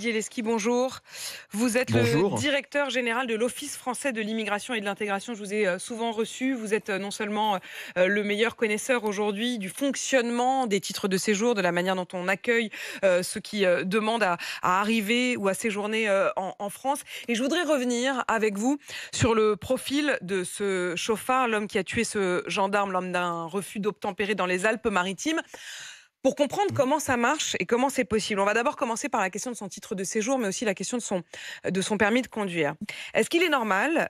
Didier Lesky, bonjour. Vous êtes le Bonjour. directeur général de l'Office français de l'immigration et de l'intégration. Je vous ai souvent reçu. Vous êtes non seulement le meilleur connaisseur aujourd'hui du fonctionnement des titres de séjour, de la manière dont on accueille ceux qui demandent à arriver ou à séjourner en France. Et je voudrais revenir avec vous sur le profil de ce chauffard, l'homme qui a tué ce gendarme, l'homme d'un refus d'obtempérer dans les Alpes-Maritimes. Pour comprendre comment ça marche et comment c'est possible, on va d'abord commencer par la question de son titre de séjour, mais aussi la question de son permis de conduire. Est-ce qu'il est normal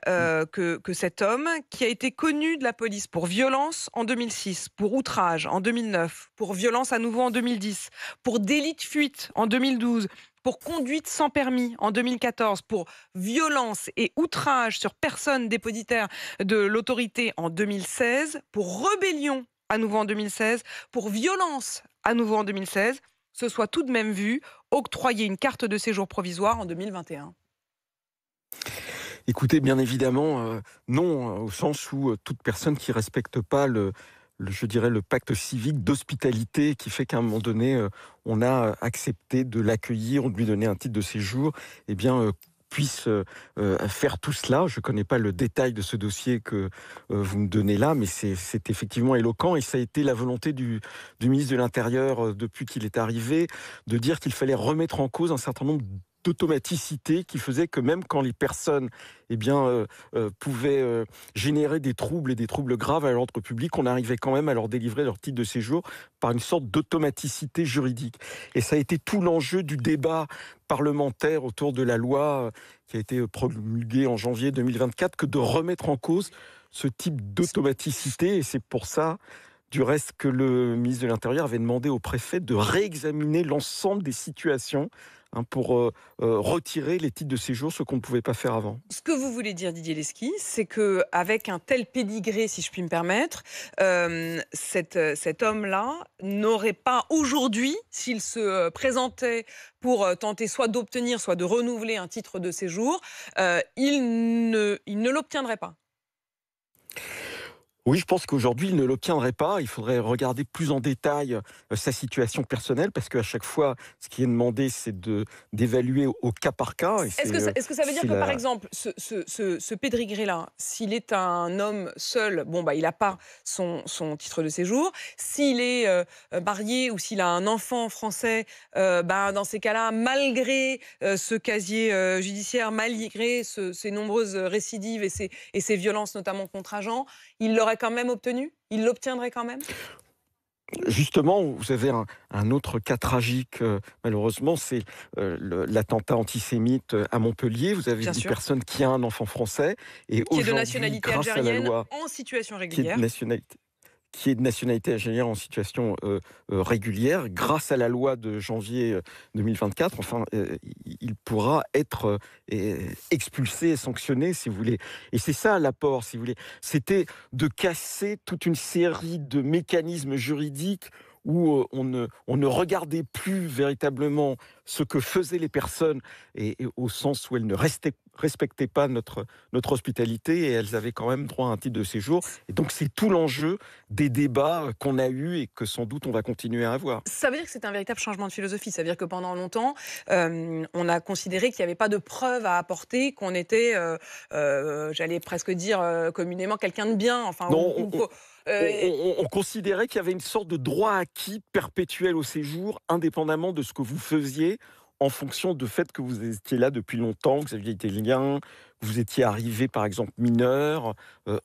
que cet homme, qui a été connu de la police pour violence en 2006, pour outrage en 2009, pour violence à nouveau en 2010, pour délit de fuite en 2012, pour conduite sans permis en 2014, pour violence et outrage sur personne dépositaire de l'autorité en 2016, pour rébellion à nouveau en 2016, pour violence à nouveau en 2016, se soit tout de même vu octroyer une carte de séjour provisoire en 2021. Écoutez, bien évidemment, non, au sens où toute personne qui respecte pas je dirais, le pacte civique d'hospitalité qui fait qu'à un moment donné, on a accepté de l'accueillir, de lui donner un titre de séjour, eh bien, puisse faire tout cela. Je ne connais pas le détail de ce dossier que vous me donnez là, mais c'est effectivement éloquent et ça a été la volonté du ministre de l'Intérieur depuis qu'il est arrivé de dire qu'il fallait remettre en cause un certain nombre d'automaticité qui faisait que même quand les personnes pouvaient générer des troubles et des troubles graves à l'ordre public, on arrivait quand même à leur délivrer leur titre de séjour par une sorte d'automaticité juridique. Et ça a été tout l'enjeu du débat parlementaire autour de la loi qui a été promulguée en janvier 2024 que de remettre en cause ce type d'automaticité. Et c'est pour ça, du reste, que le ministre de l'Intérieur avait demandé au préfet de réexaminer l'ensemble des situations pour retirer les titres de séjour, ce qu'on ne pouvait pas faire avant. Ce que vous voulez dire, Didier Lesky, c'est qu'avec un tel pédigré, si je puis me permettre, cet homme-là n'aurait pas aujourd'hui, s'il se présentait pour tenter soit d'obtenir, soit de renouveler un titre de séjour, il ne l'obtiendrait pas. Oui, je pense qu'aujourd'hui, il ne l'obtiendrait pas. Il faudrait regarder plus en détail sa situation personnelle, parce qu'à chaque fois, ce qui est demandé, c'est d'évaluer au cas par cas. Et Est-ce que ça veut dire que, la... par exemple, ce pédigré-là, s'il est un homme seul, bon, bah, il n'a pas son titre de séjour. S'il est marié ou s'il a un enfant français, dans ces cas-là, malgré ce casier judiciaire, malgré ces nombreuses récidives et ces violences, notamment contre agents, il l'aurait quand même obtenu? Il l'obtiendrait quand même? Justement, vous avez un autre cas tragique, malheureusement, c'est l'attentat antisémite à Montpellier. Vous avez Bien une sûr. personne qui a un enfant français et Qui est de aujourd'hui, nationalité grâce à la algérienne loi en situation qui est régulière. de nationalité algérienne en situation régulière, grâce à la loi de janvier 2024, il pourra être expulsé et sanctionné, si vous voulez. Et c'est ça l'apport, si vous voulez. C'était de casser toute une série de mécanismes juridiques où on ne regardait plus véritablement ce que faisaient les personnes, et au sens où elles ne respectaient pas notre hospitalité, et elles avaient quand même droit à un titre de séjour. Et donc c'est tout l'enjeu des débats qu'on a eus et que sans doute on va continuer à avoir. Ça veut dire que c'est un véritable changement de philosophie. Ça veut dire que pendant longtemps, on a considéré qu'il n'y avait pas de preuves à apporter, qu'on était, j'allais presque dire communément, quelqu'un de bien. Enfin, Non, euh, on considérait qu'il y avait une sorte de droit acquis perpétuel au séjour, indépendamment de ce que vous faisiez, en fonction du fait que vous étiez là depuis longtemps, que vous aviez été lien, que vous étiez arrivé par exemple mineur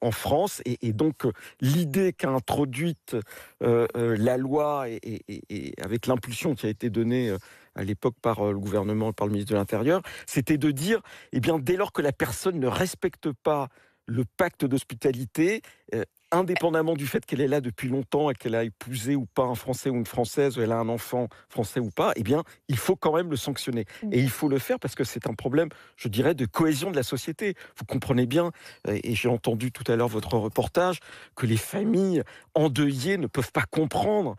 en France. Et donc l'idée qu'a introduite la loi, et avec l'impulsion qui a été donnée à l'époque par le gouvernement et par le ministre de l'Intérieur, c'était de dire, eh bien, dès lors que la personne ne respecte pas le pacte d'hospitalité, indépendamment du fait qu'elle est là depuis longtemps et qu'elle a épousé ou pas un Français ou une Française, ou elle a un enfant français ou pas, eh bien, il faut quand même le sanctionner. Et il faut le faire parce que c'est un problème, je dirais, de cohésion de la société. Vous comprenez bien, et j'ai entendu tout à l'heure votre reportage, que les familles endeuillées ne peuvent pas comprendre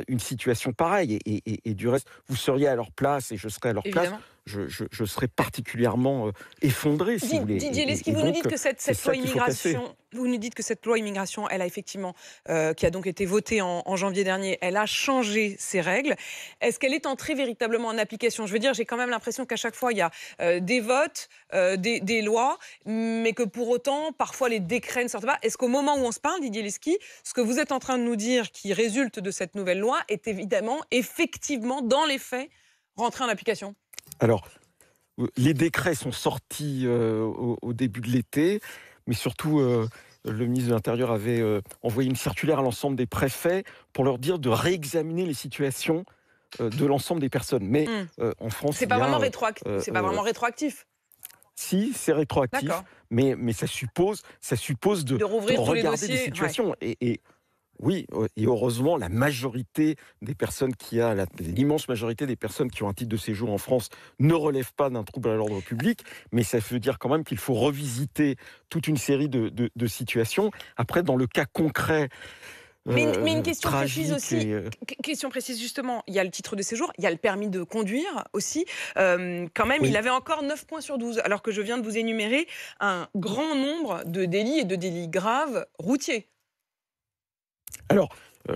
une situation pareille. Et du reste, vous seriez à leur place et je serais à leur place. évidemment. je serais particulièrement effondré, si vous voulez. Didier Lesky, vous nous dites que cette loi immigration, vous nous dites que cette loi immigration, elle a effectivement, qui a donc été votée en janvier dernier, elle a changé ses règles. Est-ce qu'elle est entrée véritablement en application? Je veux dire, j'ai quand même l'impression qu'à chaque fois, il y a des votes, des lois, mais que pour autant, parfois, les décrets ne sortent pas. Est-ce qu'au moment où on se parle, Didier Lesky, ce que vous êtes en train de nous dire qui résulte de cette nouvelle loi est évidemment, effectivement, dans les faits, rentré en application? Alors, les décrets sont sortis au début de l'été, mais surtout, le ministre de l'Intérieur avait envoyé une circulaire à l'ensemble des préfets pour leur dire de réexaminer les situations de l'ensemble des personnes. Mais en France, c'est pas vraiment c'est pas vraiment rétroactif. Si, c'est rétroactif, mais ça suppose de rouvrir tous les regarder dossiers, des situations. Et oui, et heureusement, la majorité des personnes l'immense majorité des personnes qui ont un titre de séjour en France ne relèvent pas d'un trouble à l'ordre public, mais ça veut dire quand même qu'il faut revisiter toute une série de situations. Après, dans le cas concret, mais une question tragique précise aussi, question précise justement, il y a le titre de séjour, il y a le permis de conduire aussi. Quand même, oui. il avait encore 9 points sur 12, alors que je viens de vous énumérer un grand nombre de délits et de délits graves routiers. Alors,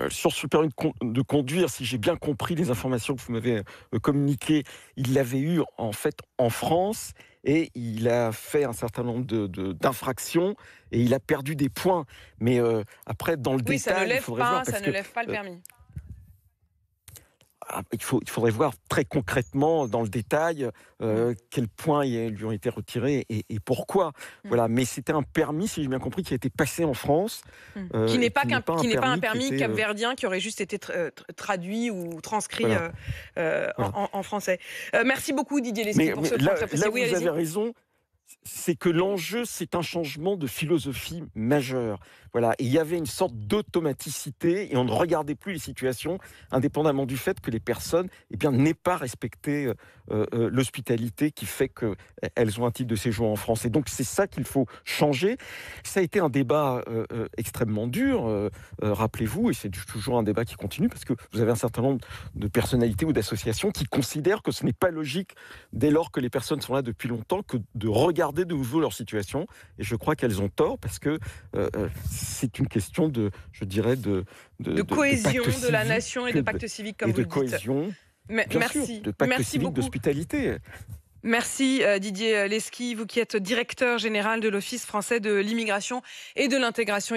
sur ce permis de conduire, si j'ai bien compris les informations que vous m'avez communiquées, il l'avait eu en fait en France et il a fait un certain nombre d'infractions et il a perdu des points. Mais après, dans le détail, il faudrait voir. Ça ne lève pas le permis. Il faudrait voir très concrètement, dans le détail, quels points lui ont été retirés et pourquoi. Voilà. Mais c'était un permis, si j'ai bien compris, qui a été passé en France. Qui n'est pas un permis qui était, capverdien qui aurait juste été traduit ou transcrit voilà. en français. Merci beaucoup Didier Lesky pour ce point très précis. Là, vous avez raison. C'est que l'enjeu, c'est un changement de philosophie majeur. Voilà. Et il y avait une sorte d'automaticité et on ne regardait plus les situations indépendamment du fait que les personnes n'aient pas respecté l'hospitalité qui fait qu'elles ont un titre de séjour en France. Et donc, c'est ça qu'il faut changer. Ça a été un débat extrêmement dur, rappelez-vous, et c'est toujours un débat qui continue parce que vous avez un certain nombre de personnalités ou d'associations qui considèrent que ce n'est pas logique, dès lors que les personnes sont là depuis longtemps, que de regarder de nouveau leur situation. Et je crois qu'elles ont tort parce que c'est une question de cohésion de la nation et de pacte civique, comme vous le dites. Et de cohésion, bien sûr, de pacte civique, d'hospitalité. Merci Didier Lesky, vous qui êtes directeur général de l'Office français de l'immigration et de l'intégration.